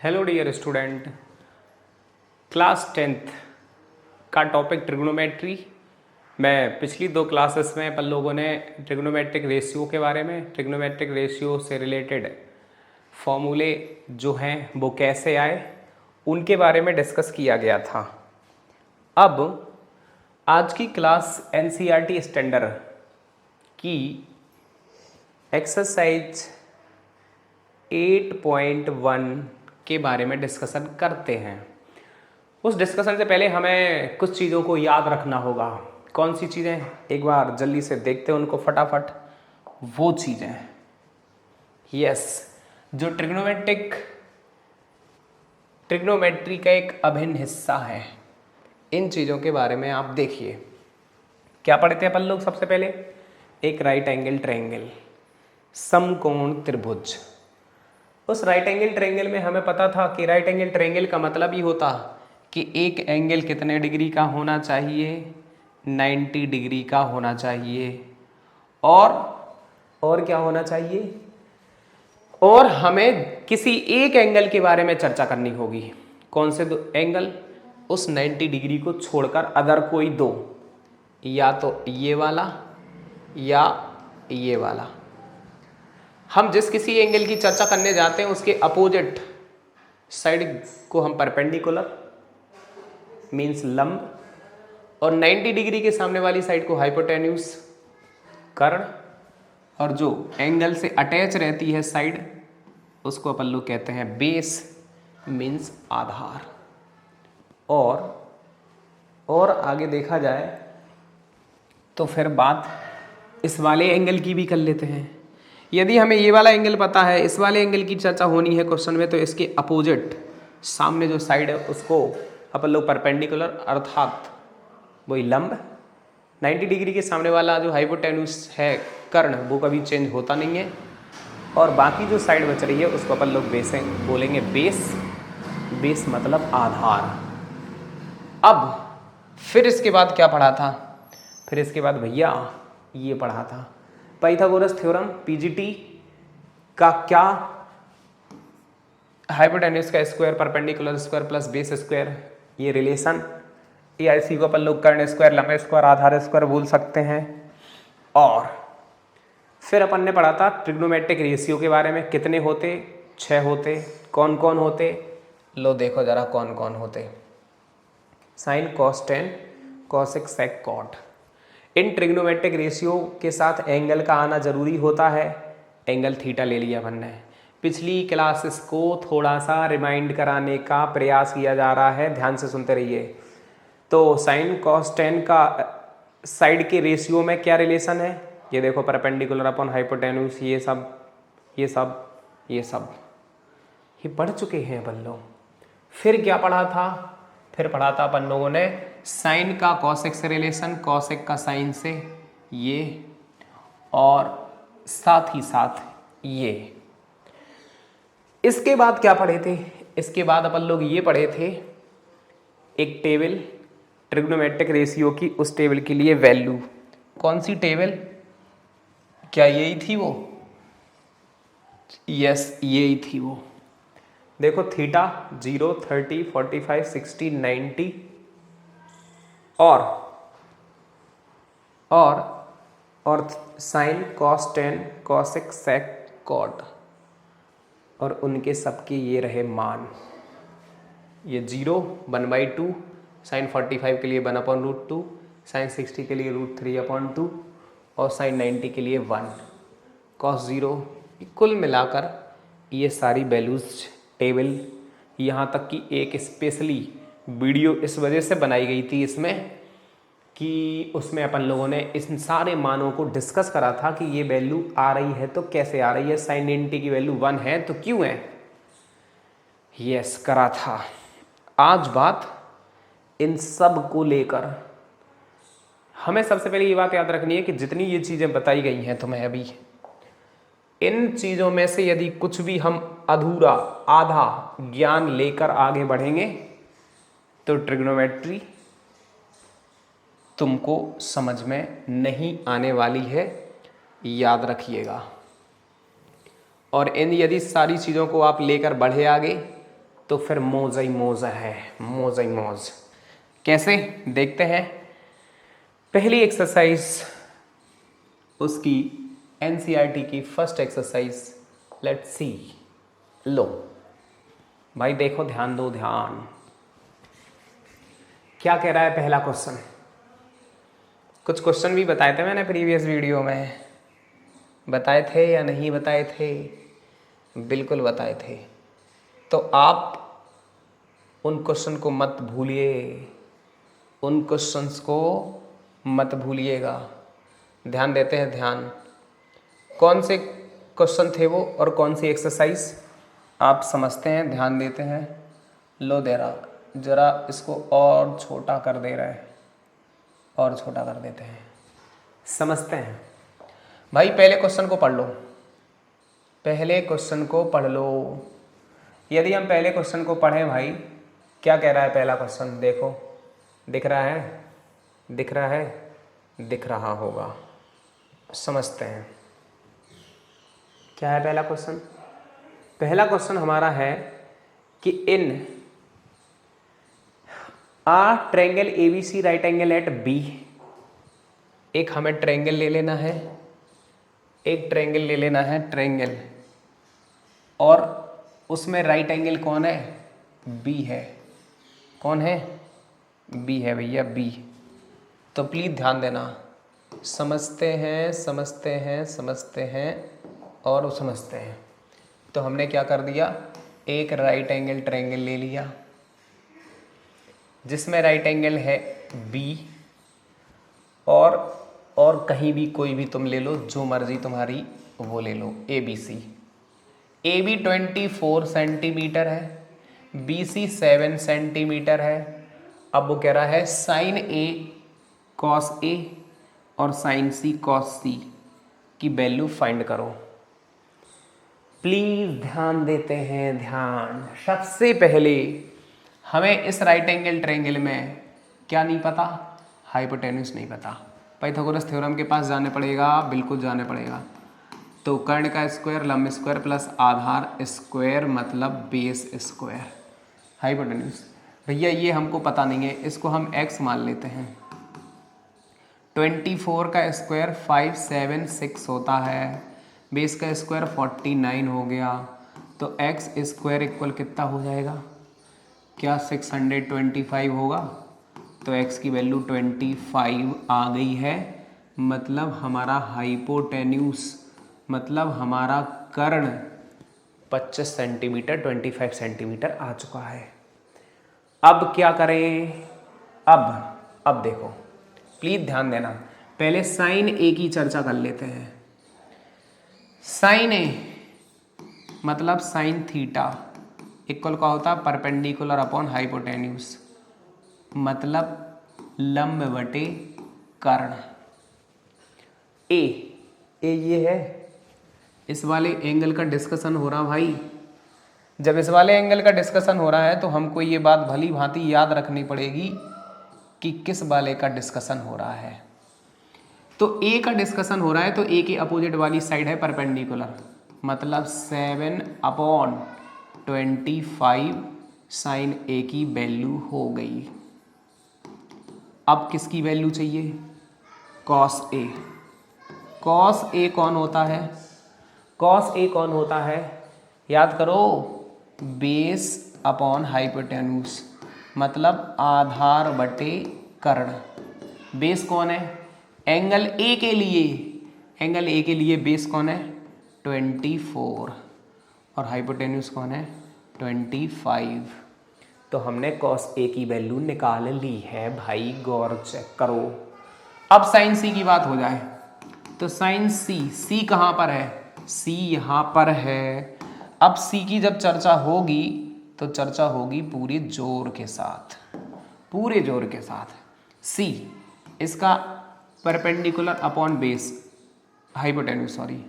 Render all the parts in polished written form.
Hello dear student, class 10th का topic trigonometry. मैं पिछली दो क्लासेस में अपन लोगों ने ट्रिग्नोमेट्रिक रेशियो के बारे में, ट्रिग्नोमेट्रिक रेशियो से रिलेटेड फॉर्मूले जो हैं वो कैसे आए उनके बारे में डिस्कस किया गया था। अब आज की क्लास एनसीईआरटी स्टैंडर्ड की एक्सरसाइज 8.1 के बारे में डिस्कशन करते हैं। उस डिस्कशन से पहले हमें कुछ चीज़ों को याद रखना होगा। कौन सी चीज़ें, एक बार जल्दी से देखते हैं उनको फटाफट। वो चीज़ें जो ट्रिग्नोमेट्री का एक अभिन्न हिस्सा है, इन चीज़ों के बारे में आप देखिए। क्या पढ़े थे अपन लोग? सबसे पहले एक राइट एंगल ट्रायंगल, समकोण त्रिभुज। उस राइट एंगल ट्रायंगल में हमें पता था कि राइट एंगल ट्रायंगल का मतलब ही होता कि एक एंगल कितने डिग्री का होना चाहिए, 90 डिग्री का होना चाहिए। और क्या होना चाहिए? और हमें किसी एक एंगल के बारे में चर्चा करनी होगी। कौन से दो एंगल? उस 90 डिग्री को छोड़कर अदर कोई दो, या तो ये वाला या ये वाला। हम जिस किसी एंगल की चर्चा करने जाते हैं उसके अपोजिट साइड को हम परपेंडिकुलर मीन्स लंब, और 90 डिग्री के सामने वाली साइड को हाइपोटेन्यूस कर्ण, और जो एंगल से अटैच रहती है साइड उसको अपन लोग कहते हैं बेस मीन्स आधार। और आगे देखा जाए तो फिर बात इस वाले एंगल की भी कर लेते हैं। यदि हमें ये वाला एंगल पता है, इस वाले एंगल की चर्चा होनी है क्वेश्चन में, तो इसके अपोजिट सामने जो साइड है उसको अपन लोग परपेंडिकुलर अर्थात वही लंब, 90 डिग्री के सामने वाला जो हाइपोटेन्यूस है कर्ण वो कभी चेंज होता नहीं है, और बाकी जो साइड बच रही है उसको अपन लोग बोलेंगे बेस मतलब आधार। अब फिर इसके बाद क्या पढ़ा था? फिर इसके बाद भैया ये पढ़ा था पाइथागोरस थ्योरम, पीजीटी का क्या, हाइपोटेन्यूस का square perpendicular square plus base square, ये रिलेशन, या इसी को अपन लोग कर्ण स्क्वायर, लंब स्क्वायर, आधार स्क्वायर बोल सकते हैं। और फिर अपन ने पढ़ा था ट्रिग्नोमेट्रिक रेशियो के बारे में। कितने होते? 6 होते। कौन कौन होते? लो देखो जरा कौन कौन होते। साइन, कॉस, टेन, कॉसेक, सेक, कॉट। इन ट्रिग्नोमेट्रिक रेशियो के साथ एंगल का आना जरूरी होता है। एंगल थीटा ले लिया अपन ने। पिछली क्लासेस को थोड़ा सा रिमाइंड कराने का प्रयास किया जा रहा है, ध्यान से सुनते रहिए। तो साइन कॉस टेन का साइड के रेशियो में क्या रिलेशन है? ये देखो परपेंडिकुलर अपॉन हाइपोटेन्यूस, ये पढ़ चुके हैं अपन लोग। फिर क्या पढ़ा था? फिर पढ़ा था अपन लोगों ने साइन का कॉसेक से रिलेशन, कॉसेक का साइन से, ये, और साथ ही साथ ये। इसके बाद क्या पढ़े थे? इसके बाद अपन लोग ये पढ़े थे एक टेबल ट्रिग्नोमेट्रिक रेशियो की, उस टेबल के लिए वैल्यू। कौन सी टेबल? क्या यही थी वो? यस, यही थी वो। देखो थीटा 0, 30, 45, 60, 90 और साइन, कॉस, टेन, कॉसेक, सेक, कॉट, और उनके सबके ये रहे मान। ये 0 1/2, साइन 45 के लिए 1/√2, साइन 60 के लिए √3/2, और साइन 90 के लिए 1, कॉस 0। कुल मिलाकर ये सारी वैल्यूज टेबल, यहाँ तक कि एक स्पेशली वीडियो इस वजह से बनाई गई थी इसमें कि उसमें अपन लोगों ने इन सारे मानों को डिस्कस करा था कि ये वैल्यू आ रही है तो कैसे आ रही है, साइन 90 की वैल्यू 1 है तो क्यों है, यस करा था। आज बात इन सब को लेकर हमें सबसे पहले ये बात याद रखनी है कि जितनी ये चीज़ें बताई गई हैं तुम्हें अभी, इन चीज़ों में से यदि कुछ भी हम अधूरा, आधा ज्ञान लेकर आगे बढ़ेंगे तो ट्रिग्नोमेट्री तुमको समझ में नहीं आने वाली है, याद रखिएगा। और इन यदि सारी चीज़ों को आप लेकर बढ़े आगे तो फिर मौजा ही मौजा है, मौजा ही मौज। कैसे देखते हैं। पहली एक्सरसाइज उसकी एनसीईआरटी की फर्स्ट एक्सरसाइज, लेट्स सी। लो भाई देखो, ध्यान दो, ध्यान। क्या कह रहा है पहला क्वेश्चन? कुछ क्वेश्चन भी बताए थे मैंने प्रीवियस वीडियो में, बताए थे या नहीं बताए थे? बिल्कुल बताए थे। तो आप उन क्वेश्चन को मत भूलिए, उन क्वेश्चंस को मत भूलिएगा। ध्यान देते हैं, ध्यान। कौन से क्वेश्चन थे वो और कौन सी एक्सरसाइज आप समझते हैं, ध्यान देते हैं। लो देरा, जरा इसको और छोटा कर दे रहे हैं, और छोटा कर देते हैं, समझते हैं। भाई पहले क्वेश्चन को पढ़ लो, पहले क्वेश्चन को पढ़ लो। यदि हम पहले क्वेश्चन को पढ़ें भाई, क्या कह रहा है पहला क्वेश्चन? देखो, दिख रहा है, दिख रहा है, दिख रहा होगा। समझते हैं क्या है पहला क्वेश्चन। पहला क्वेश्चन हमारा है कि in a triangle ABC right angle at B, एक हमें ट्रायंगल ले लेना है, एक ट्रायंगल ले लेना है, ट्रायंगल, और उसमें राइट एंगल कौन है? बी है। कौन है? बी है भैया, बी। तो प्लीज ध्यान देना, समझते हैं, समझते हैं, समझते हैं और समझते हैं। तो हमने क्या कर दिया, एक राइट एंगल ट्रायंगल ले लिया जिसमें राइट एंगल है बी, और कहीं भी कोई भी तुम ले लो, जो मर्जी तुम्हारी वो ले लो। A B C, A B 24 centimetre है, बी सी 7 सेंटीमीटर है। अब वो कह रहा है साइन ए कॉस ए और साइन सी कॉस सी की वैल्यू फाइंड करो। प्लीज ध्यान देते हैं, ध्यान। सबसे पहले हमें इस राइट एंगल ट्रायंगल में क्या नहीं पता? हाइपोटेन्यूस नहीं पता। पाइथागोरस थ्योरम के पास जाने पड़ेगा, बिल्कुल जाने पड़ेगा। तो कर्ण का स्क्वायर, लंब स्क्वायर प्लस आधार स्क्वायर मतलब बेस स्क्वायर, हाइपोटेन्यूस। भैया ये हमको पता नहीं है, इसको हम x मान लेते हैं। 24 का स्क्वायर 576 होता है, बेस का स्क्वायर 49 हो गया, तो x स्क्वायर इक्वल कितना हो जाएगा? क्या 625 होगा? तो x की वैल्यू 25 आ गई है, मतलब हमारा हाइपोटेन्यूस, मतलब हमारा कर्ण 25 सेंटीमीटर 25 सेंटीमीटर आ चुका है। अब क्या करें? अब देखो, प्लीज ध्यान देना। पहले साइन ए की चर्चा कर लेते हैं। साइन ए मतलब साइन थीटा इक्वल का होता है परपेंडिकुलर अपॉन हाइपोटेन्यूस, मतलब लंब बटे कर्ण। ए ये है, इस वाले एंगल का डिस्कशन हो रहा भाई। जब इस वाले एंगल का डिस्कशन हो रहा है तो हमको ये बात भली भांति याद रखनी पड़ेगी कि किस वाले का डिस्कशन हो रहा है। तो ए का डिस्कशन हो रहा है, तो ए के अपोजिट वाली साइड है परपेंडिकुलर, मतलब 7/25 साइन ए की वैल्यू हो गई। अब किसकी वैल्यू चाहिए? Cos A. कॉस ए कौन होता है? कॉस ए कौन होता है? याद करो, बेस अपॉन हाइपोटेन्यूस, मतलब आधार बटे कर्ण। बेस कौन है? एंगल ए के लिए, एंगल ए के लिए बेस कौन है? 24, और हाइपोटेन्यूस कौन है? 25। तो हमने कॉस ए की वैल्यू निकाल ली है भाई, गौर चेक करो। अब साइन सी की बात हो जाए तो साइन सी, सी कहाँ पर है? सी यहाँ पर है। अब सी की जब चर्चा होगी तो चर्चा होगी पूरे जोर के साथ, पूरे जोर के साथ। सी इसका perpendicular upon base, hypotenuse sorry.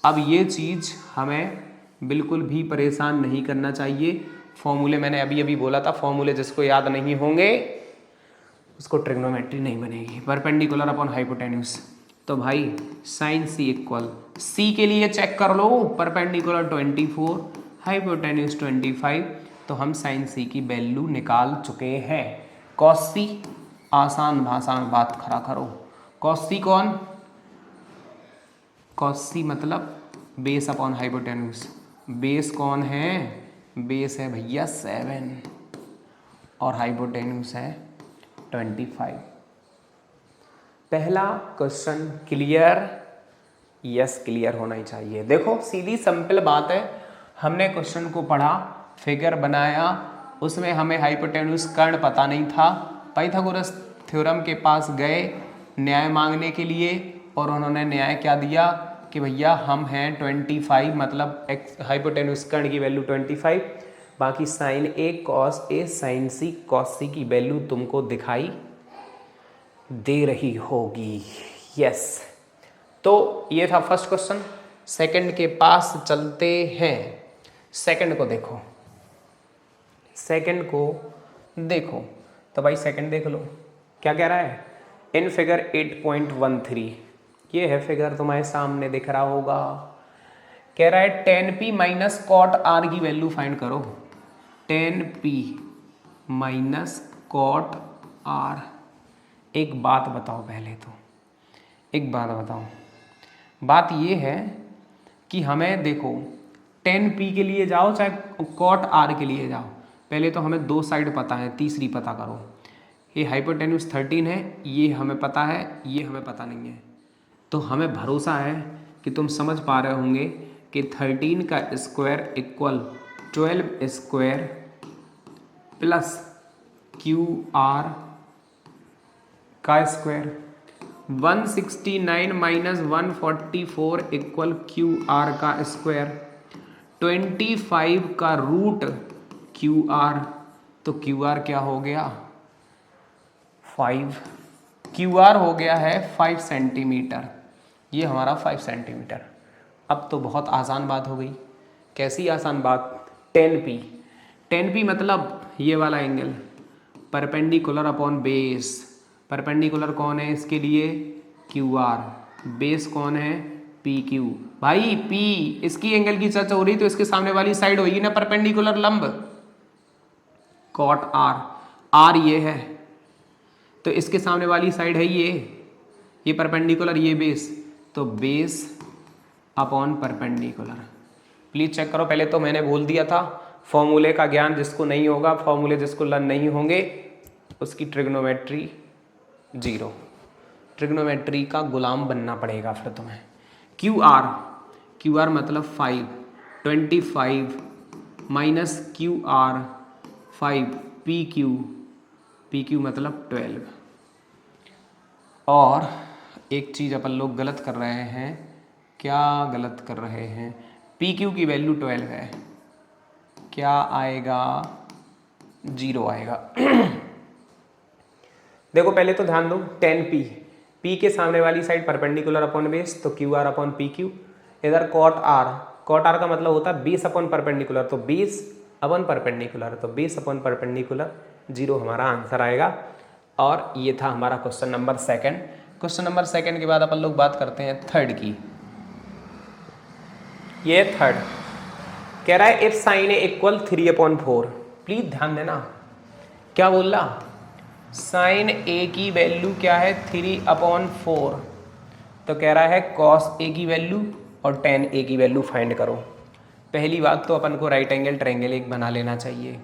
अब ये चीज़ हमें बिल्कुल भी परेशान नहीं करना चाहिए। फॉर्मूले मैंने अभी अभी बोला था, फॉर्मूले जिसको याद नहीं होंगे उसको ट्रिग्नोमेट्री नहीं बनेगी। परपेंडिकुलर अपॉन हाइपोटेन्यूस, तो भाई साइन सी इक्वल, सी के लिए चेक कर लो, परपेंडिकुलर 24, हाइपोटेन्यूस 25, तो हम साइन सी की वैल्यू निकाल चुके हैं। कॉस सी, आसान भाषा में बात खरा करो, कॉस सी कौन, कॉस सी मतलब बेस अपॉन हाइपोटेन्यूज। बेस कौन है, बेस है भैया 7 और हाइपोटेन्यूज है 25। पहला क्वेश्चन क्लियर, यस क्लियर होना ही चाहिए। देखो सीधी सिंपल बात है, हमने क्वेश्चन को पढ़ा, फिगर बनाया, उसमें हमें हाइपोटेन्यूज कर्ण पता नहीं था, पाइथागोरस थ्योरम के पास गए न्याय मांगने के लिए और उन्होंने न्याय क्या दिया कि भैया हम हैं 25, मतलब हाइपोटेन्यूज कर्ण की वैल्यू 25, बाकी sign A cos A sign C cos सी की वैल्यू तुमको दिखाई दे रही होगी। यस, तो ये था फर्स्ट क्वेश्चन। सेकंड के पास चलते हैं। सेकंड को देखो, सेकंड को देखो, तो भाई सेकंड देख लो क्या कह रहा है। इन फिगर 8.13, ये है फिगर तुम्हारे सामने दिख रहा होगा, कह रहा है tan p minus cot R की वैल्यू फाइंड करो। tan p minus cot R. एक बात बताओ, पहले तो एक बात बताओ, बात ये है कि हमें देखो tan p के लिए जाओ चाहे कॉट आर के लिए जाओ, पहले तो हमें दो साइड पता है, तीसरी पता करो। ये हाइपोटेन्यूज 13 है, ये हमें पता है, ये हमें पता नहीं है, तो हमें भरोसा है कि तुम समझ पा रहे होंगे कि 13 का square equal 12 square plus Q R का square, 169 minus 144 equal Q R का स्क्वायर, 25 का रूट क्यू आर, तो क्यू आर क्या हो गया 5, क्यू आर हो गया है 5 सेंटीमीटर, ये हमारा 5 सेंटीमीटर। अब तो बहुत आसान बात हो गई। कैसी आसान बात, tan p मतलब ये वाला angle, perpendicular upon base. Perpendicular कौन है इसके लिए, क्यू आर, बेस कौन है पी क्यू। भाई पी इसकी एंगल की चर्चा हो रही तो इसके सामने वाली साइड होगी ना परपेंडिकुलर लंब, कॉट आर, आर ये है तो इसके सामने वाली साइड है ये परपेंडिकुलर, ये बेस, तो base upon perpendicular. Please check करो, पहले तो मैंने बोल दिया था फॉर्मूले का ज्ञान जिसको नहीं होगा, फॉर्मूले जिसको लर्न नहीं होंगे उसकी ट्रिग्नोमेट्री 0, ट्रिग्नोमेट्री का गुलाम बनना पड़ेगा फिर तुम्हें। क्यू आर मतलब 5, 25 minus Q R 5, P Q मतलब 12। और एक चीज़ अपन लोग गलत कर रहे हैं, क्या गलत कर रहे हैं, पी क्यू की वैल्यू 12 है, क्या आएगा 0 आएगा। देखो पहले तो ध्यान दो, tan p के सामने वाली साइड परपेंडिकुलर अपॉन बेस, तो Q are upon P Q. इधर कॉट आर का मतलब होता है बेस अपॉन परपेंडिकुलर, तो बेस अपॉन परपेंडिकुलर, तो बेस अपॉन परपेंडिकुलर 0 हमारा आंसर आएगा। और ये था हमारा question number second. Question number second के बाद अपन लोग बात करते हैं थर्ड की। ये थर्ड कह रहा है if sine A equal 3/4। Please ध्यान देना, क्या बोल रहा, साइन ए की वैल्यू क्या है 3/4, तो कह रहा है कॉस ए की वैल्यू और tan ए की वैल्यू फाइंड करो। पहली बात तो अपन को राइट एंगल ट्रायंगल एक बना लेना चाहिए।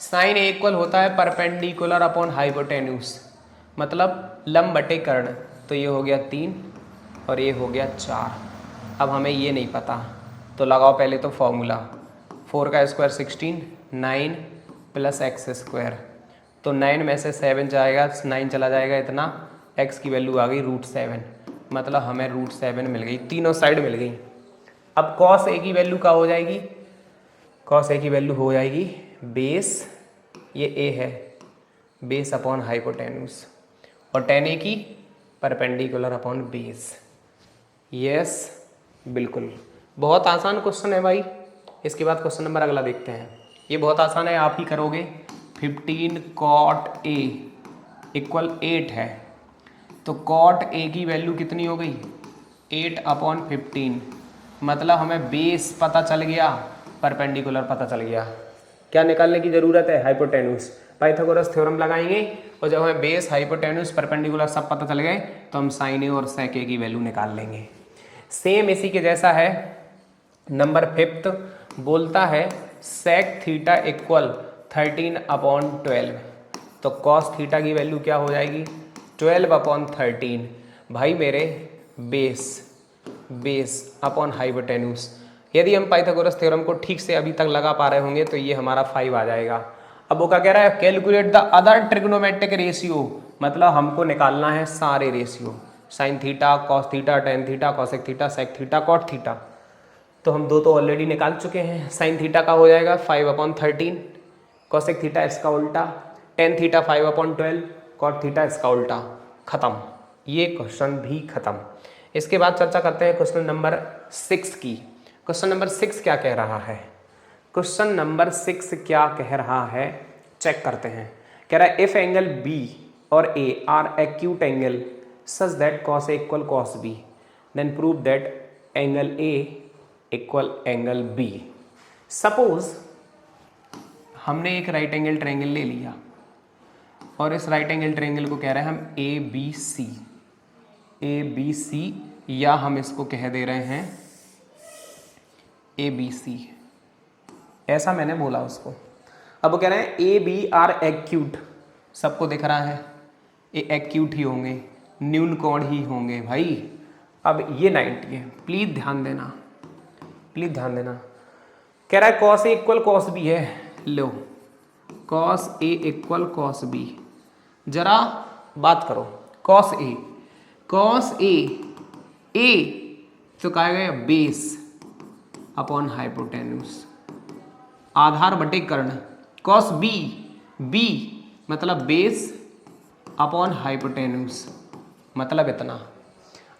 साइन ए इक्वल होता है परपेंडिकुलर अपॉन हाइपोटेन्यूज, मतलब लंब बटे कर्ण, तो ये हो गया 3 और ये हो गया 4। अब हमें ये नहीं पता तो लगाओ पहले तो फॉर्मूला, 4 का स्क्वायर 16, 9 प्लस एक्स स्क्वायर, तो 9 में से 7 जाएगा, 9 चला जाएगा इतना, x की वैल्यू आ गई √7, मतलब हमें √7 मिल गई, तीनों साइड मिल गई। अब cos a की वैल्यू क्या हो जाएगी, cos a की वैल्यू हो जाएगी बेस, ये a है, बेस अपॉन हाइपोटेन्यूज, और tan a की परपेंडिकुलर अपॉन बेस। यस बिल्कुल, बहुत आसान क्वेश्चन है भाई। इसके बाद क्वेश्चन नंबर अगला देखते हैं, ये बहुत आसान है, आप ही करोगे। 15 cot a इक्वल 8 है, तो cot a की वैल्यू कितनी हो गई 8/15, मतलब हमें बेस पता चल गया, परपेंडिकुलर पता चल गया। क्या निकालने की ज़रूरत है? हाइपोटेन्यूज। पाइथागोरस थ्योरम लगाएंगे और जब हमें बेस, हाइपोटेन्यूज, परपेंडिकुलर सब पता चल गए तो हम साइन ए और सेक ए की वैल्यू निकाल लेंगे। सेम इसी के जैसा है नंबर 5 बोलता है सेक थीटा इक्वल 13/12। तो कॉस थीटा की वैल्यू क्या हो जाएगी? 12/13। भाई मेरे बेस अपॉन हाइपोटेन्यूज। यदि हम पाइथागोरस थ्योरम को ठीक से अभी तक लगा पा रहे होंगे तो ये हमारा 5 आ जाएगा। अब वो क्या कह रहा है? Calculate the other trigonometric ratio, मतलब हमको निकालना है सारे ratio, sine theta, cos theta, tan theta, cosec theta, sec theta, cot theta. तो हम दो तो ऑलरेडी निकाल चुके हैं। साइन थीटा का हो जाएगा 5/13, कॉसेक थीटा इसका उल्टा, टेन थीटा 5/12, कॉट थीटा इसका उल्टा। खत्म, ये क्वेश्चन भी खत्म। इसके बाद चर्चा करते हैं क्वेश्चन नंबर 6 की। क्वेश्चन नंबर 6 क्या कह रहा है? क्वेश्चन नंबर 6 क्या कह रहा है चेक करते हैं। कह रहा है इफ एंगल बी और A are acute angle such that cos A equal cos B then prove that angle A equal angle B. Suppose हमने एक राइट एंगल ट्रायंगल ले लिया और इस राइट एंगल ट्रायंगल को कह रहे हैं हम ए बी सी, या हम इसको कह दे रहे हैं ए बी सी, ऐसा मैंने बोला उसको। अब वो कह रहे हैं ए बी आर एक्यूट, सबको दिख रहा है ये एक्यूट ही होंगे, न्यून कोण ही होंगे भाई। अब ये 90 है, प्लीज ध्यान देना, प्लीज ध्यान देना। कह रहा है cos A equal cos B है, लो cos A equal cos B. जरा बात करो, कॉस ए तो कहा गया बेस अपॉन हाइपोटेन्यूज, आधार बटे कर्ण। कॉस बी मतलब बेस अपॉन हाइपोटेन्यूज, मतलब इतना।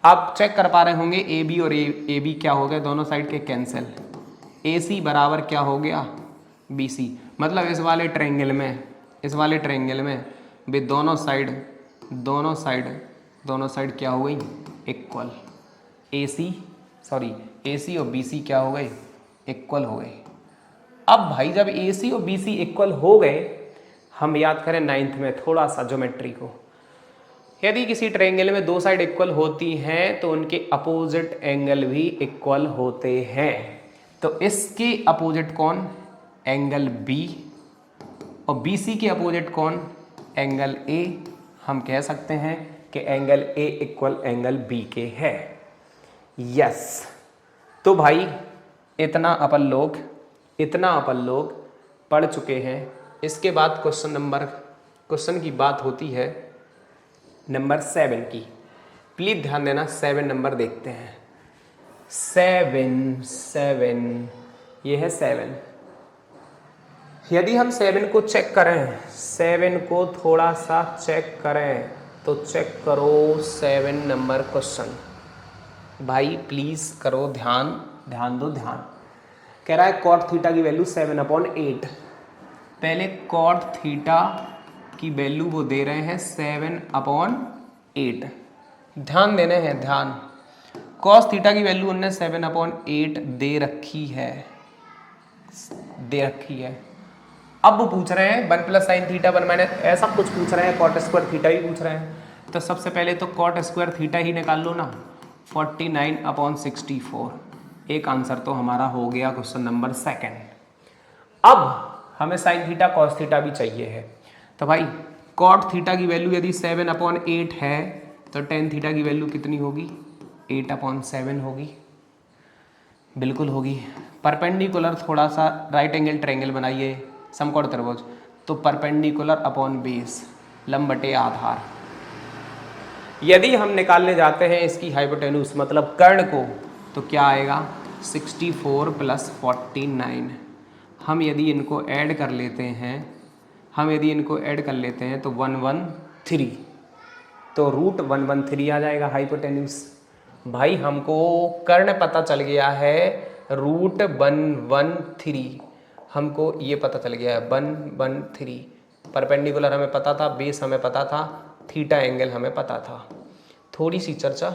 आप चेक कर पा रहे होंगे ए बी और ए बी क्या हो गए, दोनों साइड के कैंसिल। ए सी बराबर क्या हो गया? B C. मतलब इस वाले ट्रायंगल में भी दोनों साइड क्या हो गई? इक्वल। ए सी और बी सी क्या हो गए? इक्वल हो गए। अब भाई जब ए सी और बी सी इक्वल हो गए, हम याद करें 9th में थोड़ा सा ज्योमेट्री को। यदि किसी ट्रायंगल में दो साइड इक्वल होती हैं तो उनके अपोजिट एंगल भी इक्वल होते हैं। तो इसके अपोजिट कौन? एंगल बी, और बी सी के अपोजिट कौन? Angle A. हम कह सकते हैं कि angle A equal angle B के है। यस, तो भाई इतना अपन लोग पढ़ चुके हैं। इसके बाद क्वेश्चन की बात होती है नंबर 7 की। प्लीज ध्यान देना, 7 नंबर देखते हैं। 7 ये है 7। यदि हम 7 को चेक करें, 7 को थोड़ा सा चेक करें तो चेक करो 7 नंबर क्वेश्चन। भाई प्लीज करो ध्यान दो। कह रहा है कॉट थीटा की वैल्यू 7/8। पहले कॉट थीटा की वैल्यू वो दे रहे हैं 7/8। ध्यान देने हैं, ध्यान। कॉस थीटा की वैल्यू उन्होंने 7/8 दे रखी है। अब वो पूछ रहे हैं 1 + sin थीटा 1 - ऐसा कुछ पूछ रहे हैं, कॉट स्क्वायर थीटा भी पूछ रहे हैं। तो सबसे पहले तो कॉट स्क्वायर थीटा ही निकाल लो ना, 49/64। एक आंसर तो हमारा हो गया क्वेश्चन नंबर 2। अब हमें साइन थीटा कॉस थीटा भी चाहिए है। तो भाई कॉट थीटा की वैल्यू यदि 7/8 है तो टेन थीटा की वैल्यू कितनी होगी? 8/7 होगी, बिल्कुल होगी। परपेंडिकुलर थोड़ा सा राइट एंगल ट्रायंगल बनाइए, समकोण त्रिभुज, तो परपेंडिकुलर अपॉन बेस, लंब बटे आधार। यदि हम निकालने जाते हैं इसकी हाइपोटेन्यूज मतलब कर्ण को, तो क्या आएगा? 64 + 49। हम यदि इनको ऐड कर लेते हैं तो 113, तो √113 आ जाएगा हाइपोटेन्यूज। भाई हमको कर्ण पता चल गया है √113, हमको ये पता चल गया है 113। परपेंडिकुलर हमें पता था, बेस हमें पता था, थीटा एंगल हमें पता था। थोड़ी सी चर्चा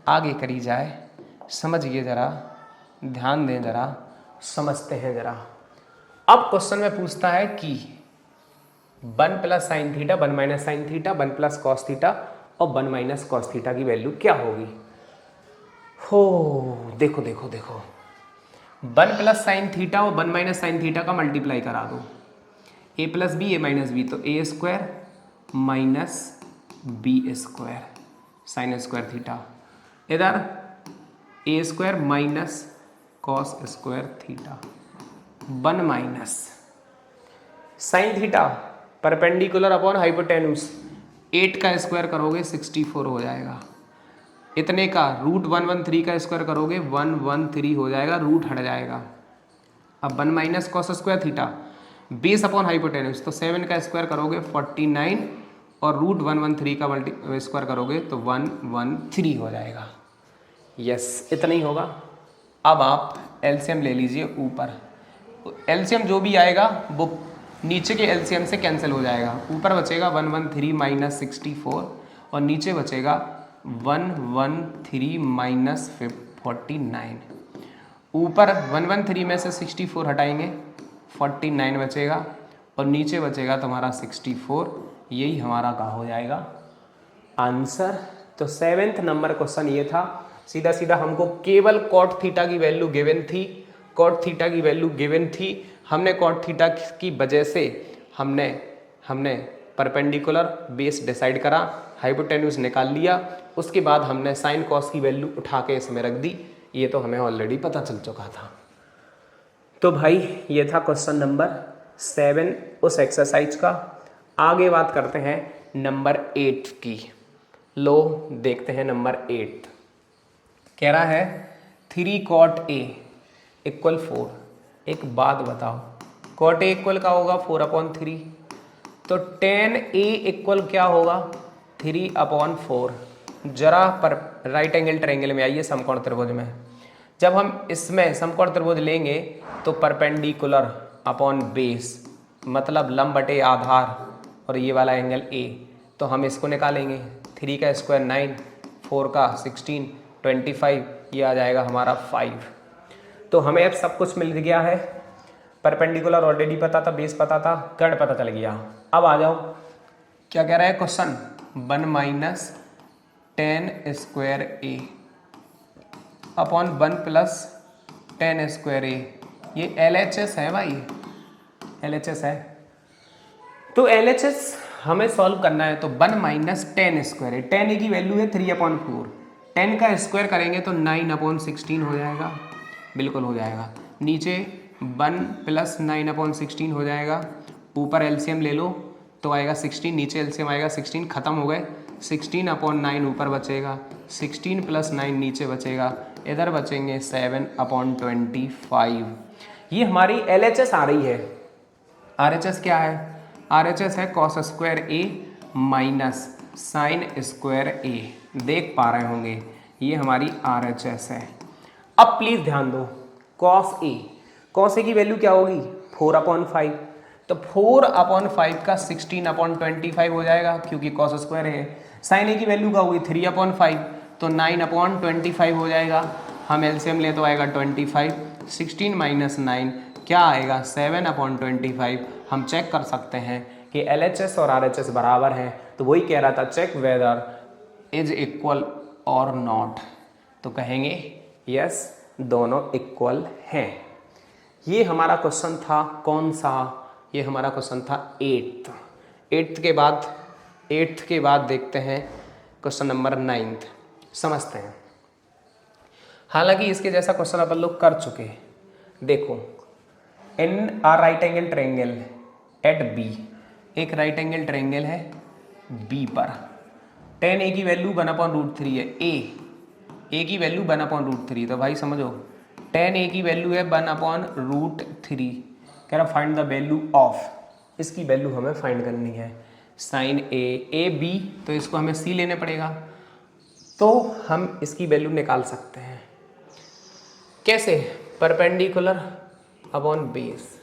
आगे करी जाए, समझिए ज़रा, ध्यान दें ज़रा। समझते हैं जरा। अब क्वेश्चन में पूछता है कि 1 plus sine theta, 1 minus sine theta, 1 plus cos theta और 1 माइनस कॉस थीटा की वैल्यू क्या होगी। हो देखो देखो देखो, 1 प्लस साइन थीटा और 1 माइनस साइन थीटा का मल्टीप्लाई करा दो, A plus B A minus B, तो A square minus B square sine square theta, इधर A square minus cos square theta, 1 minus sine theta perpendicular upon hypotenuse, 8 का square करोगे 64 हो जाएगा, इतने का रूट 113 का स्क्वायर करोगे 113 हो जाएगा, रूट हट जाएगा। अब 1 minus cos square theta base upon hypotenuse, तो 7 का स्क्वायर करोगे 49 और रूट 113 का स्क्वायर करोगे तो 113 हो जाएगा। यस, इतना ही होगा। अब आप एलसीएम ले लीजिए, ऊपर एलसीएम जो भी आएगा वो नीचे के एलसीएम से कैंसिल हो जाएगा, ऊपर बचेगा 113 माइनस 64 और नीचे बचेगा 113 माइनस 49। ऊपर 113 में से 64 हटाएंगे 49 बचेगा और नीचे बचेगा तुम्हारा 64, यही हमारा क्या हो जाएगा आंसर। तो 7th नंबर क्वेश्चन ये था। सीधा सीधा हमको केवल कॉट थीटा की वैल्यू गिवन थी, कॉट थीटा की वैल्यू गिवन थी, हमने कॉट थीटा की वजह से हमने परपेंडिकुलर बेस डिसाइड करा, हाइपोटेन्यूज निकाल लिया, उसके बाद हमने साइन कॉस की वैल्यू उठा के इसमें रख दी, ये तो हमें ऑलरेडी पता चल चुका था। तो भाई ये था क्वेश्चन नंबर 7 उस एक्सरसाइज का। आगे बात करते हैं नंबर 8 की। लो देखते हैं नंबर 8। कह रहा है 3 cot A इक्वल 4। एक बात बताओ, cot A इक्वल का होगा 4/3, तो tan A इक्वल क्या होगा 3/4। जरा पर राइट एंगल ट्रायंगल में आइए, समकोण त्रिभुज में जब हम इसमें समकोण त्रिभुज लेंगे तो परपेंडिकुलर अपॉन बेस मतलब लंब बटे आधार और ये वाला एंगल A, तो हम इसको निकालेंगे। 3 का स्क्वायर 9, 4 का 16, 25, ये आ जाएगा हमारा 5। तो हमें अब सब कुछ मिल गया है, परपेंडिकुलर ऑलरेडी पता था, बेस पता था, कर्ण पता चल गया। अब आ जाओ, क्या कह रहा है question, 1 minus tan square A upon 1 plus tan square A, ये LHS है भाई, LHS है। तो LHS हमें सॉल्व करना है, तो 1 माइनस tan स्क्वायर है, tan A की वैल्यू है 3/4, 10 का स्क्वायर करेंगे तो 9/16 हो जाएगा, बिल्कुल हो जाएगा। नीचे 1 प्लस 9/16 हो जाएगा, ऊपर एलसीएम ले लो तो आएगा 16, नीचे एलसीएम आएगा 16, खत्म हो गए। 16/9 ऊपर बचेगा, 16 प्लस 9 नीचे बचेगा, इधर बचेंगे 7/25। ये हमारी LHS आ रही है। RHS क्या है, RHS है cos square A minus sine square A, देख पा रहे होंगे ये हमारी RHS है। अब प्लीज ध्यान दो, cos A की वैल्यू क्या होगी 4/5, तो 4/5 का 16/25 हो जाएगा क्योंकि cos स्क्वायर है। साइन A की वैल्यू क्या होगी 3/5, तो 9/25 हो जाएगा। हम एलसीएम ले तो आएगा 25, 16 माइनस 9 क्या आएगा 7/25। हम चेक कर सकते हैं कि LHS और RHS बराबर हैं, तो वही कह रहा था चेक वेदर इज इक्वल और नॉट, तो कहेंगे यस दोनों इक्वल हैं। ये हमारा क्वेश्चन था कौन सा, ये हमारा क्वेश्चन था 8th के बाद देखते हैं क्वेश्चन नंबर 9th, समझते हैं। हालांकि इसके जैसा क्वेश्चन अपन लोग कर चुके हैं। देखो, in R right angle triangle at B, एक राइट एंगल ट्रायंगल है बी पर, tan A की वैल्यू 1/√3 है, ए की वैल्यू 1/√3, तो भाई समझो tan A की वैल्यू है 1/√3, कह रहा फाइंड द वैल्यू ऑफ, इसकी वैल्यू हमें फाइंड करनी है साइन ए बी, तो इसको हमें C लेने पड़ेगा, तो हम इसकी वैल्यू निकाल सकते हैं। कैसे, परपेंडिकुलर अपॉन बेस।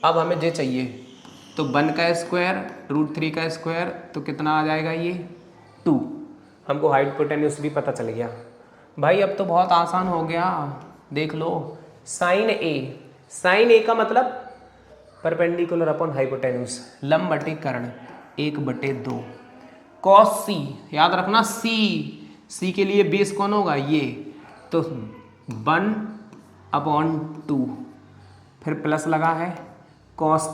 अब हमें जे चाहिए, तो 1 का स्क्वायर √3 का स्क्वायर, तो कितना आ जाएगा ये 2। हमको हाइपोटेन्यूज भी पता चल गया भाई, अब तो बहुत आसान हो गया। देख लो साइन ए का मतलब परपेंडिकुलर अपॉन हाइपोटेन्यूज, लंब बटे कर्ण 1/2। कॉस सी, याद रखना सी के लिए बेस कौन होगा ये, तो 1/2, फिर प्लस लगा है कॉस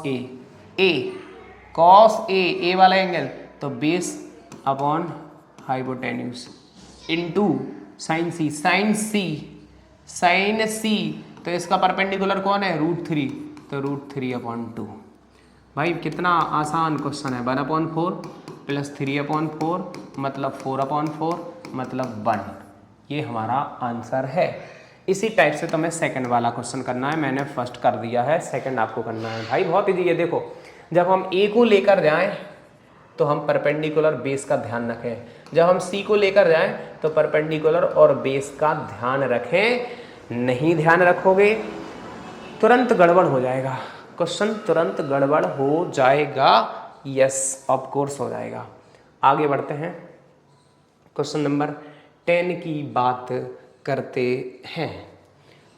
ए वाला एंगल तो base upon hypotenuse into sine C तो इसका परपेंडिकुलर कौन है √3, तो √3/2। भाई कितना आसान क्वेश्चन है। 1/4 प्लस 3/4 मतलब 4/4 मतलब 1, ये हमारा आंसर है। इसी टाइप से तुम्हें सेकंड वाला क्वेश्चन करना है, मैंने फर्स्ट कर दिया है, सेकंड आपको करना है। भाई बहुत इजी है, देखो जब हम ए को लेकर जाएं तो हम परपेंडिकुलर बेस का ध्यान रखें, जब हम सी को लेकर जाएं तो परपेंडिकुलर और बेस का ध्यान रखें। नहीं ध्यान रखोगे तुरंत गड़बड़ हो जाएगा, क्वेश्चन तुरंत गड़बड़ हो जाएगा। यस ऑफ कोर्स हो जाएगा। आगे बढ़ते हैं, क्वेश्चन नंबर 10 की बात करते हैं।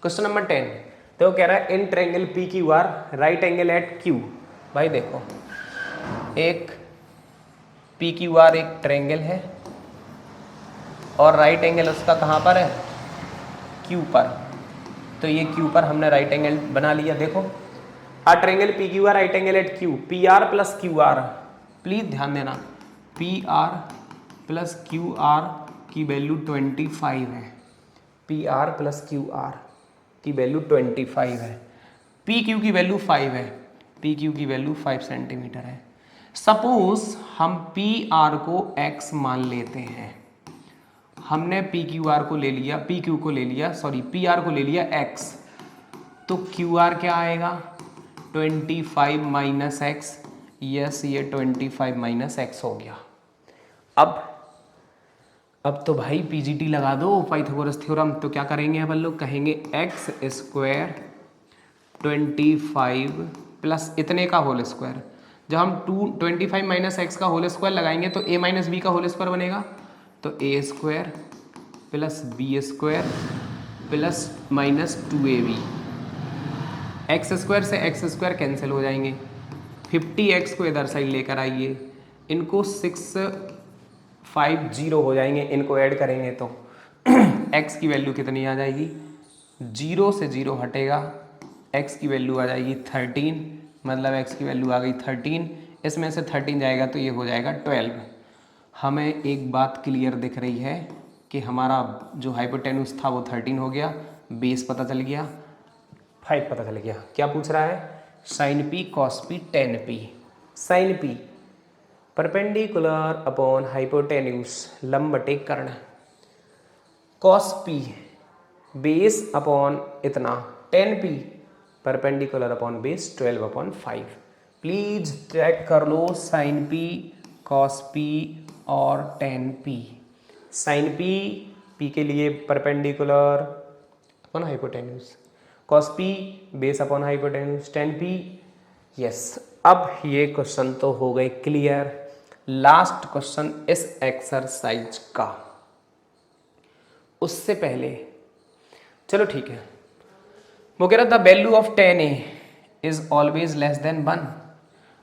क्वेश्चन नंबर 10 तो कह रहा है in triangle P Q R right angle at Q. भाई देखो एक पी क्यू आर एक ट्रायंगल है और राइट एंगल उसका कहाँ पर है, क्यू पर। तो ये क्यू पर हमने राइट एंगल बना लिया। देखो a triangle P Q R right angle at Q, P R plus Q R, please ध्यान देना, P R plus Q R की वैल्यू 25 है, P R plus Q R की वैल्यू 25 है, पी क्यू की वैल्यू 5 है, पी क्यू की value 5 centimetre है। सपोज हम पी आर को x मान लेते हैं, हमने पी क्यू आर को ले लिया, पी क्यू को ले लिया, सॉरी पी आर को ले लिया x, तो क्यू आर क्या आएगा 25 माइनस एक्स। यस ये 25 माइनस एक्स हो गया। अब तो भाई पीजीटी लगा दो, पाइथागोरस थ्योरम। तो क्या करेंगे अपन लोग, कहेंगे एक्स स्क्वायर 25 प्लस इतने का होल स्क्वायर। जब हम 25 माइनस एक्स का होल स्क्वायर लगाएंगे तो a माइनस बी का होल स्क्वायर बनेगा, तो a square plus B square plus minus 2ab। X square से एक्स स्क्वायर कैंसिल हो जाएंगे, 50x को इधर साइड लेकर आइए, इनको 650 हो जाएंगे, इनको ऐड करेंगे तो x की वैल्यू कितनी आ जाएगी, 0 से 0 हटेगा, x की वैल्यू आ जाएगी 13, मतलब x की वैल्यू आ गई 13, इसमें से 13 जाएगा तो ये हो जाएगा 12। हमें एक बात क्लियर दिख रही है कि हमारा जो हाइपोटेन्यूज था वो 13 हो गया, बेस पता चल गया, 5 पता चल गया। क्या पूछ रहा है, sine P cos P tan P. Sine P perpendicular upon hypotenuse लंब बटे कर्ण, कॉस पी बेस अपॉन इतना, tan P perpendicular upon base 12/5। Please check कर लो साइन पी कॉस पी और टेन पी। साइन पी के लिए perpendicular upon hypotenuse, cos P base upon hypotenuse, tan P. Yes अब ये क्वेश्चन तो हो गए क्लियर। लास्ट क्वेश्चन इस एक्सरसाइज का, उससे पहले चलो ठीक है, वो कह रहा था value of tan a is always less than 1।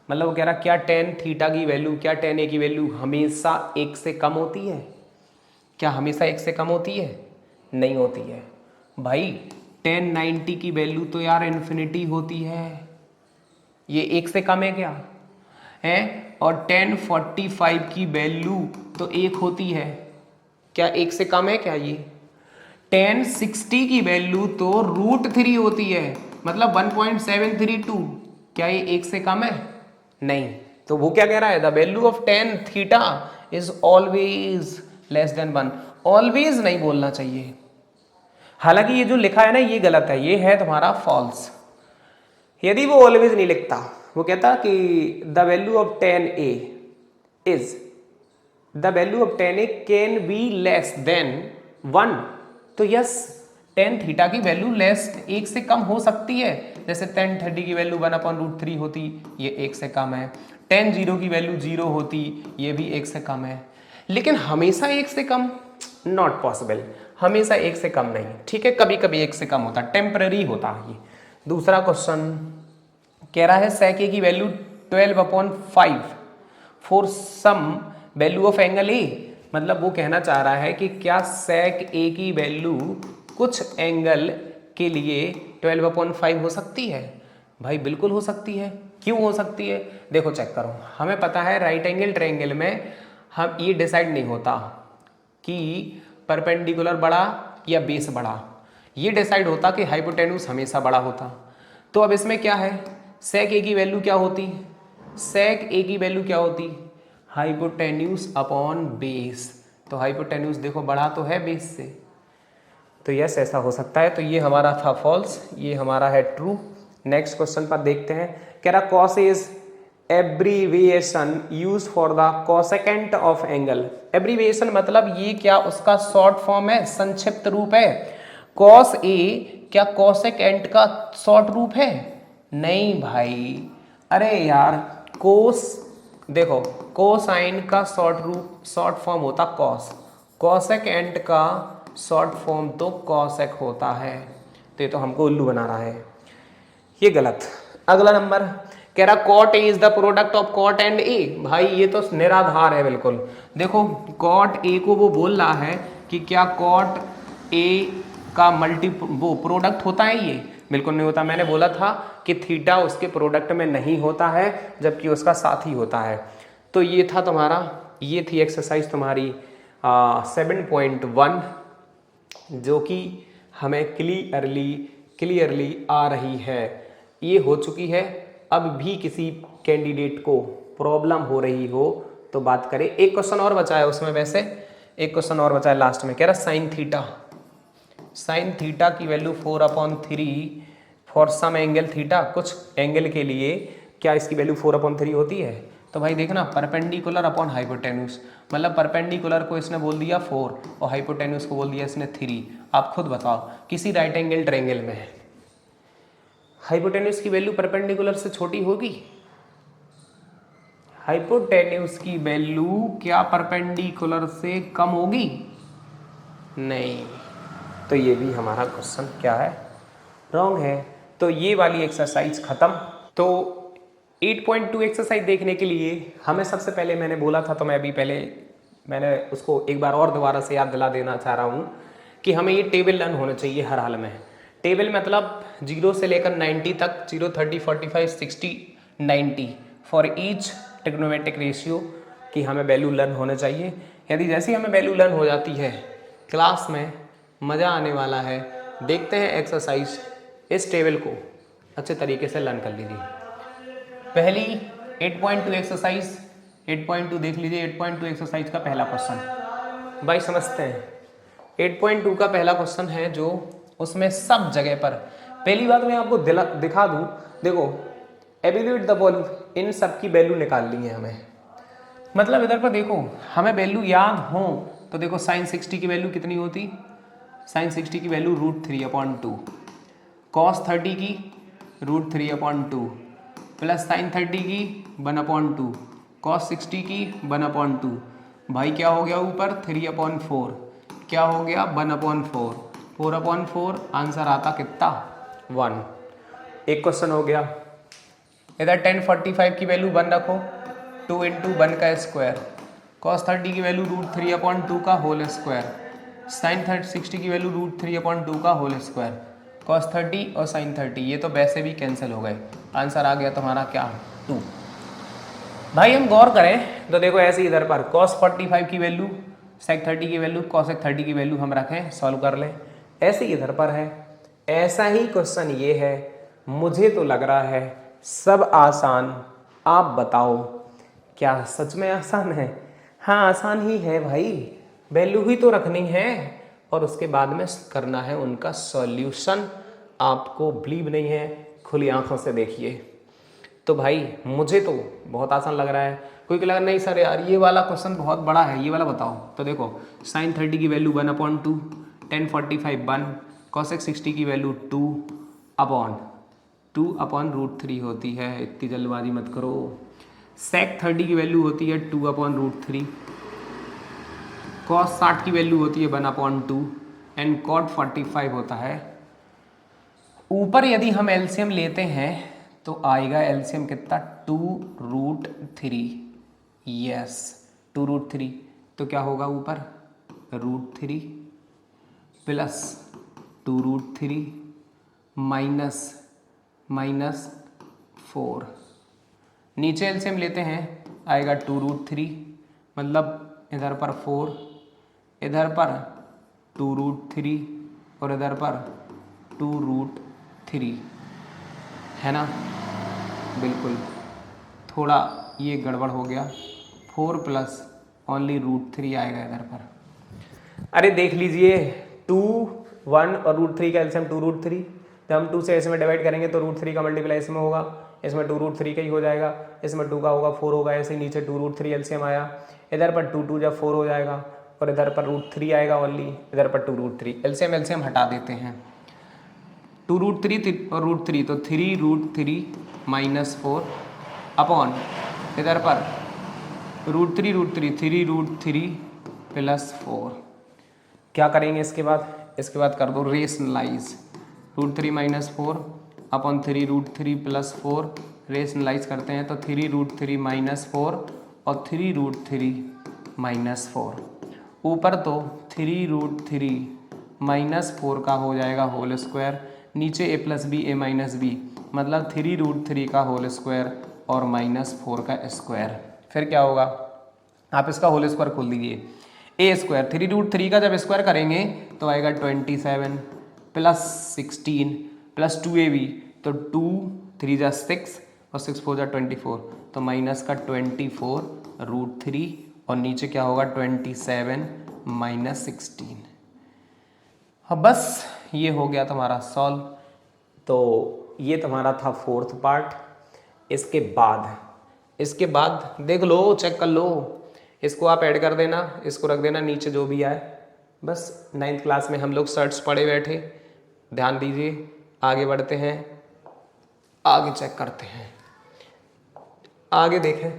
मतलब वो कह रहा क्या tan थीटा की वैल्यू, क्या tan a की वैल्यू हमेशा 1 से कम होती है, क्या हमेशा 1 से कम होती है, नहीं होती है भाई। tan 90 की वैल्यू तो यार इन्फिनिटी होती है, ये 1 से कम है क्या है। और tan 45 की वैल्यू तो 1 होती है, क्या 1 से कम है क्या ये। tan 60 की वैल्यू तो √3 होती है, मतलब 1.732, क्या ये 1 से कम है, नहीं। तो वो क्या कह रहा है, the value of tan theta is always less than 1। Always नहीं बोलना चाहिए, हालांकि ये जो लिखा है ना ये गलत है, ये है तुम्हारा फॉल्स। यदि वो ऑलवेज नहीं लिखता, वो कहता कि the value of tan a is, the value of tan a can be less than 1, तो यस tan थीटा की वैल्यू लेस 1 से कम हो सकती है। जैसे tan 30 की वैल्यू 1/√3 होती, ये 1 से कम है। tan 0 की वैल्यू 0 होती, ये भी 1 से कम है। लेकिन हमेशा 1 से कम नॉट पॉसिबल। हमेशा 1 से कम नहीं, ठीक है, कभी कभी 1 से कम होता है, टेम्पररी होता है ये। दूसरा क्वेश्चन कह रहा है sec a की value 12/5 for some value of angle A, मतलब वो कहना चाह रहा है कि क्या sec a की वैल्यू कुछ एंगल के लिए 12/5 हो सकती है। भाई बिल्कुल हो सकती है। क्यों हो सकती है, देखो चेक करो, हमें पता है राइट एंगल ट्रायंगल में हम ये डिसाइड नहीं होता कि परपेंडिकुलर बड़ा या बेस बड़ा, ये डिसाइड होता कि हाइपोटेन्यूज हमेशा बड़ा होता। तो अब इसमें क्या है, sec a की वैल्यू क्या होती, sec a की वैल्यू क्या होती, हाइपोटेन्यूज अपॉन बेस। तो हाइपोटेन्यूज देखो बड़ा तो है बेस से, तो यस ऐसा हो सकता है। तो ये हमारा था फॉल्स, ये हमारा है ट्रू। नेक्स्ट क्वेश्चन पर देखते हैं, कह रहा cos is abbreviation use for the cosecant of angle. Abbreviation मतलब ये क्या उसका शॉर्ट फॉर्म है, संक्षिप्त रूप है। cos a क्या कोसेकेंट का शॉर्ट रूप है, नहीं भाई, अरे यार कोस, देखो कोसाइन का शॉर्ट फॉर्म होता कॉस, कोसेकेंट का शॉर्ट फॉर्म तो कॉसेक होता है। तो ये तो हमको उल्लू बना रहा है, ये गलत। अगला नंबर कह रहा cot A is the product of cot and A. भाई ये तो निराधार है बिल्कुल। देखो कॉट ए को वो बोल रहा है कि क्या कॉट ए का वो प्रोडक्ट होता है, ये बिल्कुल नहीं होता। मैंने बोला था कि थीटा उसके प्रोडक्ट में नहीं होता है जबकि उसका साथी होता है। तो ये था तुम्हारा, ये थी एक्सरसाइज तुम्हारी 7.1 जो कि हमें क्लियरली आ रही है, ये हो चुकी है। अब भी किसी कैंडिडेट को प्रॉब्लम हो रही हो तो बात करें। एक क्वेश्चन और बचा है उसमें, वैसे एक क्वेश्चन और बचा है लास्ट में, कह रहा साइन थीटा की value 4/3 for some angle theta, कुछ एंगल के लिए क्या इसकी वैल्यू 4/3 होती है। तो भाई देखना परपेंडिकुलर अपॉन हाइपोटेन्यूज, मतलब परपेंडिकुलर को इसने बोल दिया 4 और हाइपोटेन्यूज को बोल दिया इसने 3। आप खुद बताओ किसी राइट एंगल ट्रायंगल में हाइपोटेन्यूज की वैल्यू परपेंडिकुलर से छोटी होगी, हाइपोटेन्यूज की वैल्यू क्या परपेंडिकुलर से कम होगी, नहीं। तो ये भी हमारा क्वेश्चन क्या है, रॉन्ग है। तो ये वाली एक्सरसाइज खत्म। तो 8.2 एक्सरसाइज देखने के लिए हमें सबसे पहले, मैंने बोला था तो मैंने उसको एक बार और दोबारा से याद दिला देना चाह रहा हूँ कि हमें ये टेबल लर्न होना चाहिए हर हाल में। टेबल मतलब 0 से लेकर 90 तक, 0, 30, 45, 60, 90 फॉर ईच ट्रिग्नोमेट्रिक रेशियो की हमें वैल्यू लर्न होना चाहिए। यदि जैसे ही हमें वैल्यू लर्न हो जाती है क्लास में मज़ा आने वाला है। देखते हैं एक्सरसाइज, इस टेबल को अच्छे तरीके से लर्न कर लीजिए। पहली 8.2 एक्सरसाइज, 8.2 देख लीजिए। 8.2 एक्सरसाइज का पहला क्वेश्चन भाई समझते हैं। 8.2 का पहला क्वेश्चन है जो उसमें सब जगह पर, पहली बात मैं आपको दिखा दूं, देखो एवेल्यूएट द वैल्यू, इन सब की वैल्यू निकालनी है हमें। मतलब इधर पर देखो हमें वैल्यू याद हो तो देखो साइन 60 की वैल्यू कितनी होती, साइन 60 की वैल्यू √3/2, कॉस 30 की √3/2 प्लस साइन 30 की 1/2, कॉस 60 की 1/2। भाई क्या हो गया ऊपर 3/4, क्या हो गया 1/4, 4/4, आंसर आता कितना 1। एक क्वेश्चन हो गया। इधर tan 45 की वैल्यू 1 रखो, 2 × 1 का स्क्वायर, cos 30 की वैल्यू √3/2 का होल स्क्वायर, साइन 60 की वैल्यू √3/2 का होल स्क्वायर, cos 30 और साइन 30 ये तो वैसे भी कैंसिल हो गए। आंसर आ गया तुम्हारा क्या 2। भाई हम गौर करें तो देखो ऐसे इधर पर cos 45 की वैल्यू, sec 30 की वैल्यू, cosec 30 की वैल्यू हम रखें, सॉल्व कर लें। ऐसे इधर पर है, ऐसा ही क्वेश्चन ये है। मुझे तो लग रहा है सब आसान, आप बताओ क्या सच में आसान है। हाँ आसान ही है भाई, वैल्यू ही तो रखनी है और उसके बाद में करना है उनका सॉल्यूशन। आपको बिलीव नहीं है, खुली आंखों से देखिए। तो भाई मुझे तो बहुत आसान लग रहा है। कोई लगा नहीं सर यार ये वाला क्वेश्चन बहुत बड़ा है, ये वाला बताओ। तो देखो साइन 30 की वैल्यू 1/2, tan 45 1, cosec 60 की वैल्यू 2/√3 होती है। इतनी जल्दबाजी मत करो। sec 30 की वैल्यू होती है 2/√3, cos 60 की वैल्यू होती है 1/2, एंड कॉट 45 होता है। ऊपर यदि हम एलसीएम लेते हैं तो आएगा एलसीएम कितना 2√3। यस 2√3। तो क्या होगा ऊपर √3 प्लस 2√3 माइनस 4। नीचे एलसीएम लेते हैं आएगा 2√3 मतलब इधर पर 4, इधर पर 2√3 और इधर पर 2√3 है ना। बिल्कुल थोड़ा ये गड़बड़ हो गया, 4 प्लस ओनली √3 आएगा इधर पर। अरे देख लीजिए 2, 1 और √3 का एलसीएम 2√3। जब हम 2 से इसमें डिवाइड करेंगे तो √3 का मल्टीप्लाई इसमें होगा, इसमें 2√3 का ही हो जाएगा, इसमें 2 का होगा 4 होगा, ऐसे ही नीचे 2√3 एलसीएम आया, इधर पर 2 जब 4 हो जाएगा और इधर पर √3 आएगा ओनली, इधर पर 2√3। एलसीएम हटा देते हैं 2√3 और √3 तो 3√3 माइनस 4 अपॉन इधर पर √3 3√3 प्लस 4। क्या करेंगे इसके बाद कर दो rationalise, √3 minus 4 upon 3√3 plus 4 rationalise करते हैं तो 3√3 माइनस 4 और 3√3 माइनस 4। ऊपर तो 3√3 माइनस 4 का हो जाएगा होल स्क्वायर, नीचे a plus B A minus B मतलब 3√3 का होल स्क्वायर और माइनस 4 का स्क्वायर। फिर क्या होगा, आप इसका होल स्क्वायर खोल दीजिए, ए स्क्वायर 3√3 का जब स्क्वायर करेंगे तो आएगा 27 प्लस 16 प्लस 2ab तो 2 3 जा 6 और 6 4 जा 24 तो माइनस का 24√3 और नीचे क्या होगा 27 माइनस 16। हाँ बस ये हो गया तुम्हारा सॉल्व। तो ये तुम्हारा था 4th पार्ट। इसके बाद देख लो, चेक कर लो, इसको आप ऐड कर देना, इसको रख देना नीचे जो भी आए। बस 9th क्लास में हम लोग सर्ट्स पढ़े बैठे, ध्यान दीजिए। आगे बढ़ते हैं, आगे चेक करते हैं, आगे देखें।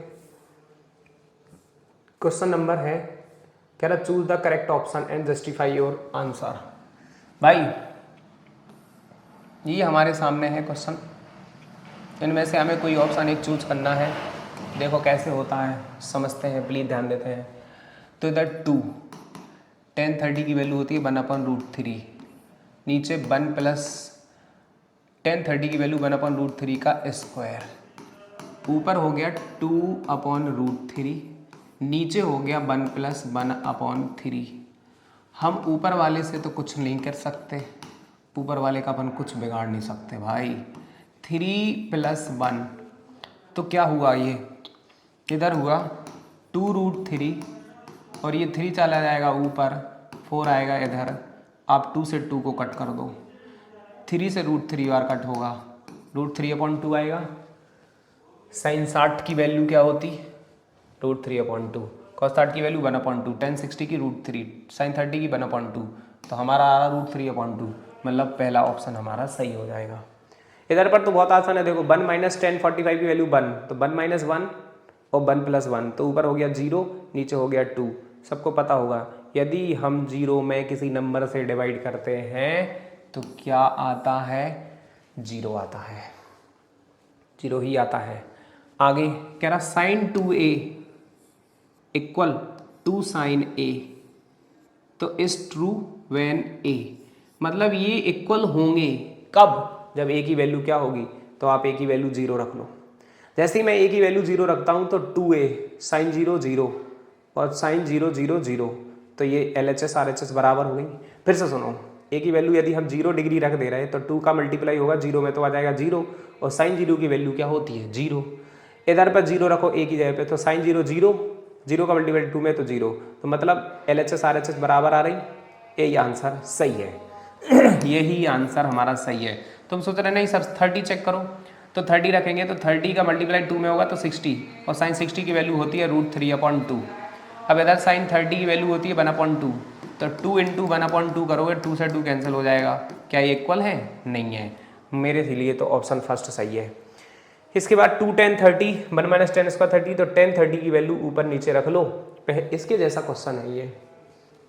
क्वेश्चन नंबर है कह रहा choose the correct option and justify your answer. भाई ये हमारे सामने है क्वेश्चन, इनमें से हमें कोई ऑप्शन एक चूज करना है। देखो कैसे होता है, समझते हैं, प्लीज ध्यान देते हैं। तो इधर 2 10/30 की वैल्यू होती है 1/√3, नीचे 1 प्लस 10/30 की वैल्यू 1/√3 का स्क्वायर, ऊपर हो गया 2/√3, नीचे हो गया 1 प्लस 1/3। हम ऊपर वाले से तो कुछ नहीं कर सकते, ऊपर वाले का अपन कुछ बिगाड़ नहीं सकते भाई। 3 प्लस 1 तो क्या हुआ, ये इधर हुआ 2√3 और ये 3 चला जाएगा ऊपर, 4 आएगा इधर। आप 2 से 2 को कट कर दो, 3 से √3 बार कट होगा, √3/2 आएगा। sin 60 की वैल्यू क्या होती, √3/2। cos 60 की वैल्यू 1/2, tan 60 की √3, sin 30 की 1/2, तो हमारा आ रहा √3/2, मतलब पहला ऑप्शन हमारा सही हो जाएगा। इधर पर तो बहुत आसान है, देखो 1 माइनस 10/45 की वैल्यू 1, तो 1 माइनस 1 और 1 प्लस 1, तो ऊपर हो गया 0, नीचे हो गया 2। सबको पता होगा यदि हम 0 में किसी नंबर से डिवाइड करते हैं तो क्या आता है, 0 आता है, 0 ही आता है। आगे कह रहा sin 2a equal to sin a, तो इज ट्रू व्हेन a, मतलब ये इक्वल होंगे कब, जब a की वैल्यू क्या होगी, तो आप a की वैल्यू 0 रख लो। जैसे ही मैं a की वैल्यू 0 रखता हूं तो 2a sin 0 0 और sin 0 0 0, तो ये LHS RHS बराबर हो गई। फिर से सुनो, a की वैल्यू यदि हम 0 डिग्री रख दे रहे हैं तो 2 का मल्टीप्लाई होगा 0 में तो आ जाएगा 0, और sin 0 की वैल्यू क्या होती है 0। इधर पर 0 रखो a की जगह पे, तो sin 0 0, 0 का मल्टीप्लाई 2 में तो 0, तो मतलब LHS RHS बराबर आ रही, यही आंसर सही है। यही आंसर हमारा सही है। तुम सोच रहे नहीं सर 30 चेक करो, तो 30 रखेंगे तो 30 का मल्टीप्लाई 2 में होगा तो 60, और sin 60 की वैल्यू होती है √3/2। अब इधर sin 30 की वैल्यू होती है 1/2, तो 2 × 1/2 करोगे, 2 से 2 कैंसिल हो जाएगा। क्या ये इक्वल है, नहीं है, मेरे लिए तो ऑप्शन फर्स्ट सही है। इसके बाद 2 10 30 1 माइनस 10 स्क्वायर 30, तो 10 30 की वैल्यू ऊपर नीचे रख लो। इसके जैसा क्वेश्चन है ये,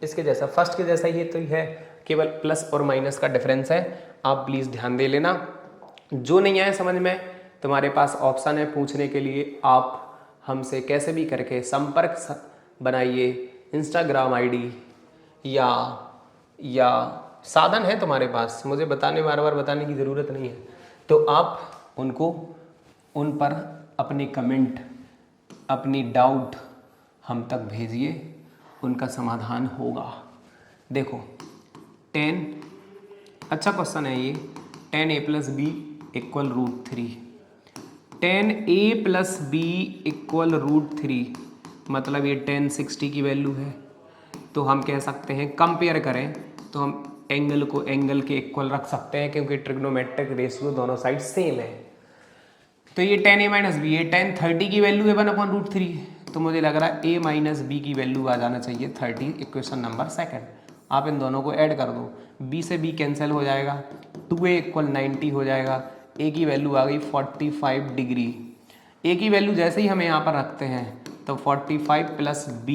इसके जैसा, फर्स्ट के जैसा ये तो है, केवल प्लस और माइनस का डिफरेंस है। आप प्लीज़ ध्यान दे लेना। जो नहीं आए समझ में, तुम्हारे पास ऑप्शन है पूछने के लिए, आप हमसे कैसे भी करके संपर्क बनाइए। इंस्टाग्राम आईडी या साधन है तुम्हारे पास, मुझे बार बार बताने की ज़रूरत नहीं है, तो आप उन पर अपने कमेंट, अपनी डाउट हम तक भेजिए, उनका समाधान होगा। देखो 10, अच्छा क्वेश्चन है ये, 10a + b = √3। 10a + b = √3 मतलब ये 1060 की वैल्यू है। तो हम कह सकते हैं, कंपेयर करें तो हम एंगल को एंगल के इक्वल रख सकते हैं, क्योंकि ट्रिग्नोमेट्रिक रेशियो दोनों साइड सेम है। तो ये 10a - b, ये 1030 की वैल्यू है 1/√3, तो मुझे लग रहा है a - b की वैल्यू आ जाना चाहिए 30, इक्वेशन नंबर 2। आप इन दोनों को ऐड कर दो, b से b कैंसिल हो जाएगा, 2a = 90 हो जाएगा, a की वैल्यू आ गई 45 डिग्री। a की वैल्यू जैसे ही हम यहाँ पर रखते हैं तो 45 + b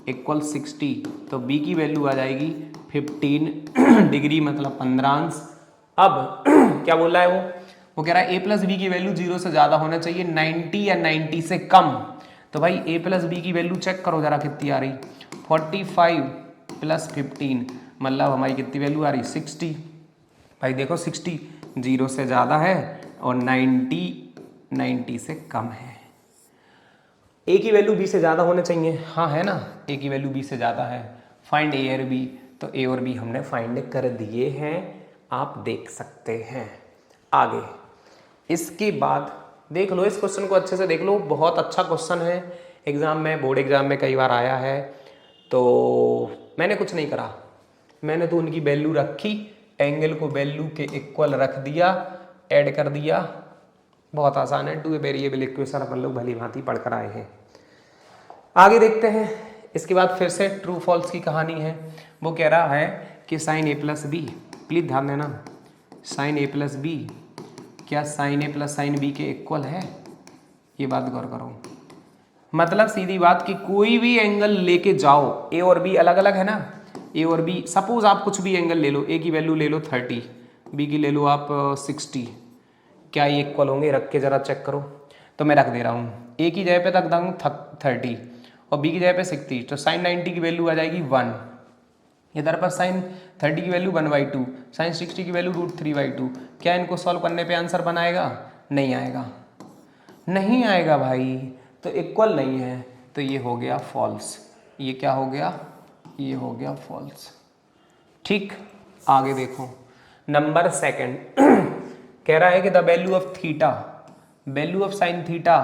= 60, तो b की वैल्यू आ जाएगी 15 डिग्री मतलब 15 अब क्या बोल रहा है वो कह रहा है a + b की वैल्यू 0 से ज़्यादा होना चाहिए, 90 या 90 से कम। तो भाई a + b की वैल्यू चेक करो जरा कितनी आ रही, 45 + 15 मतलब हमारी कितनी वैल्यू आ रही, 60। भाई देखो 60 0 से ज़्यादा है और 90 से कम है। a की वैल्यू b से ज़्यादा होने चाहिए, हाँ है ना, a की वैल्यू b से ज़्यादा है। फाइंड a और b, तो a और b हमने फाइंड कर दिए हैं, आप देख सकते हैं। आगे इसके बाद देख लो, इस क्वेश्चन को अच्छे से देख लो, बहुत अच्छा क्वेश्चन है, एग्ज़ाम में, बोर्ड एग्ज़ाम में कई बार आया है। तो मैंने कुछ नहीं करा, मैंने तो उनकी वैल्यू रखी, एंगल को वैल्यू के इक्वल रख दिया, ऐड कर दिया, बहुत आसान है। 2 वेरिएबल इक्वेशन अपन लोग भली भांति पढ़ कर आए हैं। आगे देखते हैं, इसके बाद फिर से ट्रू फॉल्स की कहानी है। वो कह रहा है कि sin a + b, प्लीज़ ध्यान देना, sin a + b क्या sin a + sin b के इक्वल है, ये बात गौर करो। मतलब सीधी बात कि कोई भी एंगल लेके जाओ, a और b अलग अलग है ना, a और b, सपोज आप कुछ भी एंगल ले लो, a की वैल्यू ले लो 30, b की ले लो आप 60, क्या ये इक्वल होंगे, रख के ज़रा चेक करो। तो मैं रख दे रहा हूँ, a की जगह पे रख दूँ 30 और b की जगह पे 60, तो sin 90 की वैल्यू आ जाएगी 1, इधर पर sin 30 की वैल्यू 1/2, sin 60 की वैल्यू √3/2। क्या इनको सॉल्व करने पे आंसर बनाएगा, नहीं आएगा, नहीं आएगा भाई, तो इक्वल नहीं है, तो ये हो गया फॉल्स। ये क्या हो गया, ये हो गया फॉल्स। ठीक, आगे देखो नंबर 2 कह रहा है कि the value of theta, value of sine theta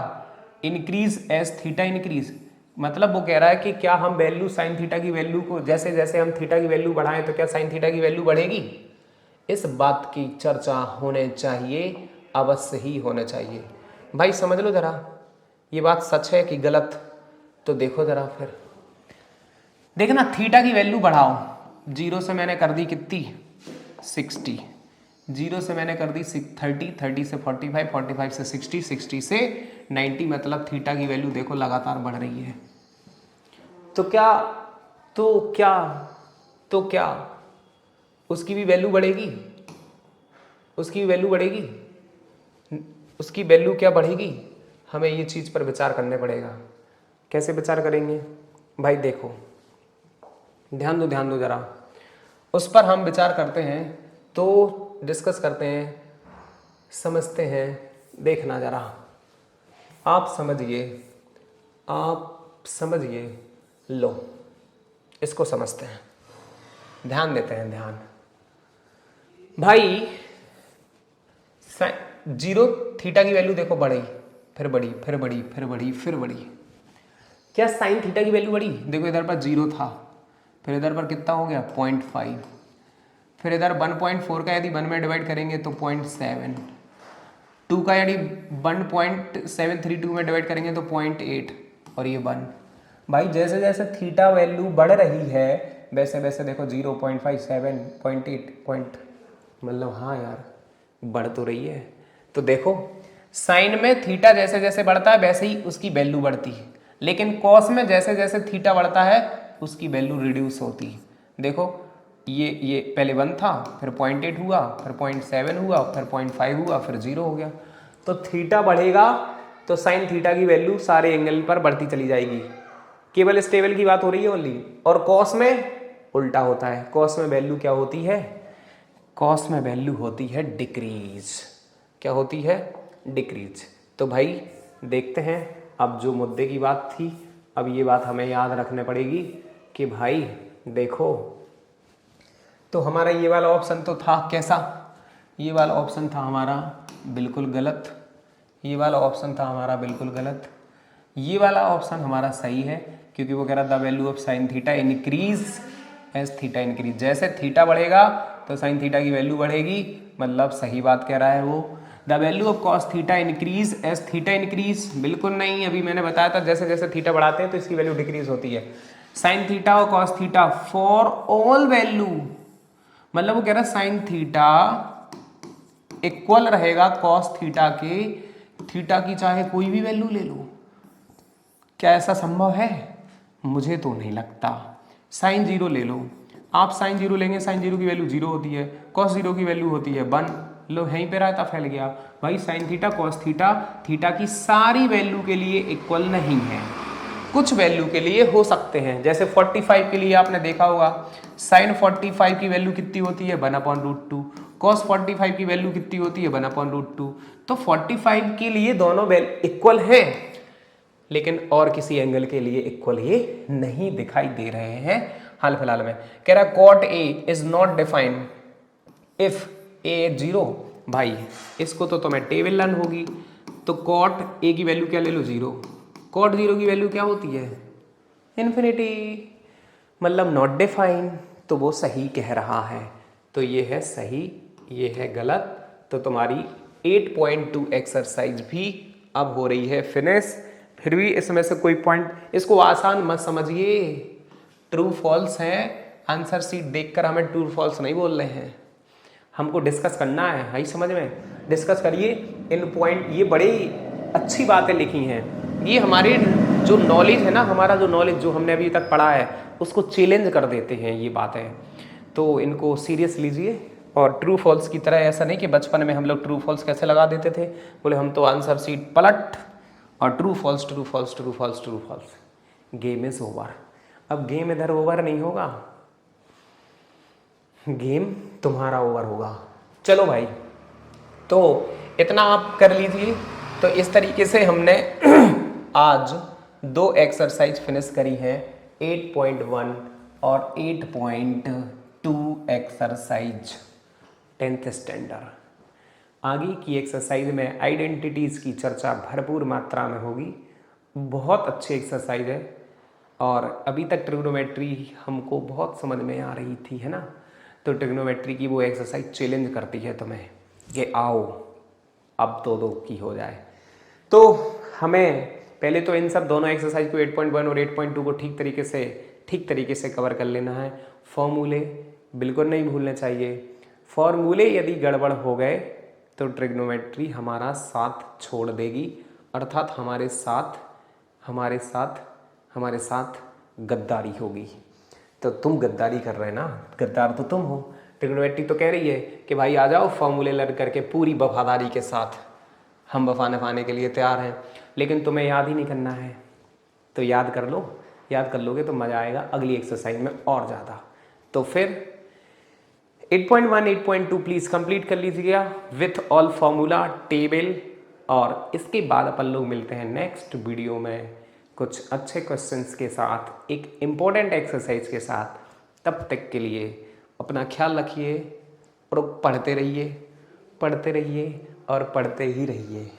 increase as theta increase, मतलब वो कह रहा है कि क्या हम वैल्यू साइन थीटा की वैल्यू को, जैसे जैसे हम थीटा की वैल्यू बढ़ाएं तो क्या साइन थीटा की वैल्यू बढ़ेगी। इस बात की चर्चा होने चाहिए, अवश्य ही होना चाहिए। भाई समझ लो जरा, ये बात सच है कि गलत, तो देखो जरा फिर देखना, थीटा की वैल्यू बढ़ाओ, 0 से मैंने कर दी कितनी 60, 0 से मैंने कर दी 30, 30 से 45, 45 से 60, 60 से 90, मतलब थीटा की वैल्यू देखो लगातार बढ़ रही है। तो क्या उसकी भी वैल्यू बढ़ेगी, उसकी वैल्यू बढ़ेगी, उसकी वैल्यू क्या बढ़ेगी, हमें ये चीज़ पर विचार करने पड़ेगा। कैसे विचार करेंगे भाई, देखो ध्यान दो जरा, उस पर हम विचार करते हैं, तो डिस्कस करते हैं, समझते हैं। देखना जरा, आप समझिए, लो इसको समझते हैं, ध्यान देते हैं, ध्यान भाई। 0 थीटा की वैल्यू देखो बढ़ी, फिर बढ़ी, फिर बढ़ी, फिर बढ़ी, फिर बढ़ी, क्या साइन थीटा की वैल्यू बढ़ी, देखो इधर पर 0 था, फिर इधर पर कितना हो गया 0.5, फिर इधर 1.4 का यदि 1 में डिवाइड करेंगे तो 0.7, 2 का यदि 1.732 में डिवाइड करेंगे तो 0.8, और ये 1। भाई जैसे जैसे थीटा वैल्यू बढ़ रही है वैसे वैसे देखो 0.5, 7, 0.8 मतलब हाँ यार बढ़ तो रही है। तो देखो साइन में थीटा जैसे जैसे बढ़ता है वैसे ही उसकी वैल्यू बढ़ती है, लेकिन कॉस में जैसे जैसे थीटा बढ़ता है उसकी वैल्यू रिड्यूस होती। देखो ये पहले 1 था, फिर 0.8 हुआ, फिर 0.7 हुआ, फिर 0.5 हुआ, फिर 0 हो गया। तो थीटा बढ़ेगा तो साइन थीटा की वैल्यू सारे एंगल पर बढ़ती चली जाएगी। केवल स्टेबल की बात हो रही है ओनली। और कॉस में उल्टा होता है, कॉस में वैल्यू क्या होती है, कॉस में वैल्यू होती है डिक्रीज। क्या होती है, डिक्रीज। तो भाई देखते हैं, अब जो मुद्दे की बात थी, अब ये बात हमें याद रखने पड़ेगी कि भाई देखो, तो हमारा ये वाला ऑप्शन तो था कैसा, ये वाला ऑप्शन था हमारा बिल्कुल गलत, ये वाला ऑप्शन था हमारा बिल्कुल गलत, ये वाला ऑप्शन हमारा सही है, क्योंकि वो कह रहा the value of sine theta increase as theta increase. जैसे थीटा बढ़ेगा तो साइन थीटा की वैल्यू बढ़ेगी, मतलब सही बात कह रहा है वो। The value of cos theta increase as theta increase, बिल्कुल नहीं, अभी मैंने बताया था जैसे जैसे थीटा बढ़ाते हैं तो इसकी वैल्यू डिक्रीज होती है। साइन थीटा और cos theta for all value, मतलब वो कह रहा है साइन थीटा इक्वल रहेगा कॉस थीटा के, थीटा की चाहे कोई भी वैल्यू ले लो। क्या ऐसा संभव है? मुझे तो नहीं लगता। साइन 0 ले लो, आप साइन 0 लेंगे, साइन 0 की वैल्यू 0 होती है, कॉस 0 की वैल्यू होती है 1। लो यहीं पे रायता फैल गया भाई। Sign theta cos theta theta की सारी वैल्यू के लिए इक्वल नहीं है, कुछ वैल्यू के लिए हो सकते हैं। जैसे 45 के लिए आपने देखा होगा साइन 45 की वैल्यू कितनी होती है 1/√2, कॉस 45 की वैल्यू कितनी होती है 1/√2। तो 45 के लिए दोनों इक्वल हैं, लेकिन और किसी एंगल के लिए इक्वल ये नहीं दिखाई दे रहे हैं हाल फिलहाल में। कह रहा cot A is not defined if A 0। भाई इसको तो तुम्हें टेबल लर्न होगी, तो कॉट ए की वैल्यू क्या ले लो 0, कॉट 0 की वैल्यू क्या होती है इन्फिनिटी, मतलब नॉट डिफाइंड। तो वो सही कह रहा है, तो ये है सही, ये है गलत। तो तुम्हारी 8.2 एक्सरसाइज भी अब हो रही है फिनिश। फिर भी इसमें से कोई पॉइंट, इसको आसान मत समझिए, ट्रू फॉल्स है, आंसर सीट देखकर हमें ट्रू फॉल्स नहीं बोल रहे हैं, हमको डिस्कस करना है। भाई समझ में डिस्कस करिए इन पॉइंट, ये बड़ी अच्छी बातें लिखी हैं, ये हमारे जो नॉलेज है ना, हमारा जो नॉलेज जो हमने अभी तक पढ़ा है उसको चैलेंज कर देते हैं ये बातें। तो इनको सीरियस लीजिए, और ट्रू फॉल्स की तरह ऐसा नहीं कि बचपन में हम लोग ट्रू फॉल्स कैसे लगा देते थे, बोले हम तो आंसर सीट पलट और true false true false true false true false. Game is over. अब गेम इधर ओवर नहीं होगा, गेम तुम्हारा ओवर होगा। चलो भाई, तो इतना आप कर लीजिए। तो इस तरीके से हमने आज 2 एक्सरसाइज फिनिश करी है, 8.1 और 8.2 एक्सरसाइज 10th स्टैंडर्ड। आगे की एक्सरसाइज में आइडेंटिटीज़ की चर्चा भरपूर मात्रा में होगी, बहुत अच्छी एक्सरसाइज है। और अभी तक ट्रिग्नोमेट्री हमको बहुत समझ में आ रही थी, है ना, तो ट्रिग्नोमेट्री की वो एक्सरसाइज चैलेंज करती है तुम्हें कि आओ अब 2-2 की हो जाए। तो हमें पहले तो इन सब दोनों एक्सरसाइज को 8.1 और 8.2 को ठीक तरीके से कवर कर लेना है। फॉर्मूले बिल्कुल नहीं भूलने चाहिए, फॉर्मूले यदि गड़बड़ हो गए तो ट्रिग्नोमेट्री हमारा साथ छोड़ देगी, अर्थात हमारे साथ गद्दारी होगी। तो तुम गद्दारी कर रहे ना, गद्दार तो तुम हो। ट्रिग्नोमेट्री तो कह रही है कि भाई आ जाओ फॉर्मूले लर्न करके पूरी वफादारी के साथ, हम वफा निभाने के लिए तैयार हैं, लेकिन तुम्हें याद ही नहीं करना है। तो याद कर लो, याद कर लोगे तो मज़ा आएगा अगली एक्सरसाइज में और ज़्यादा। तो फिर 8.1 8.2 प्लीज़ कंप्लीट कर लीजिएगा विथ ऑल फॉर्मूला टेबल, और इसके बाद अपन लोग मिलते हैं नेक्स्ट वीडियो में कुछ अच्छे क्वेश्चंस के साथ, एक इम्पोर्टेंट एक्सरसाइज के साथ। तब तक के लिए अपना ख्याल रखिए और पढ़ते रहिए और पढ़ते ही रहिए।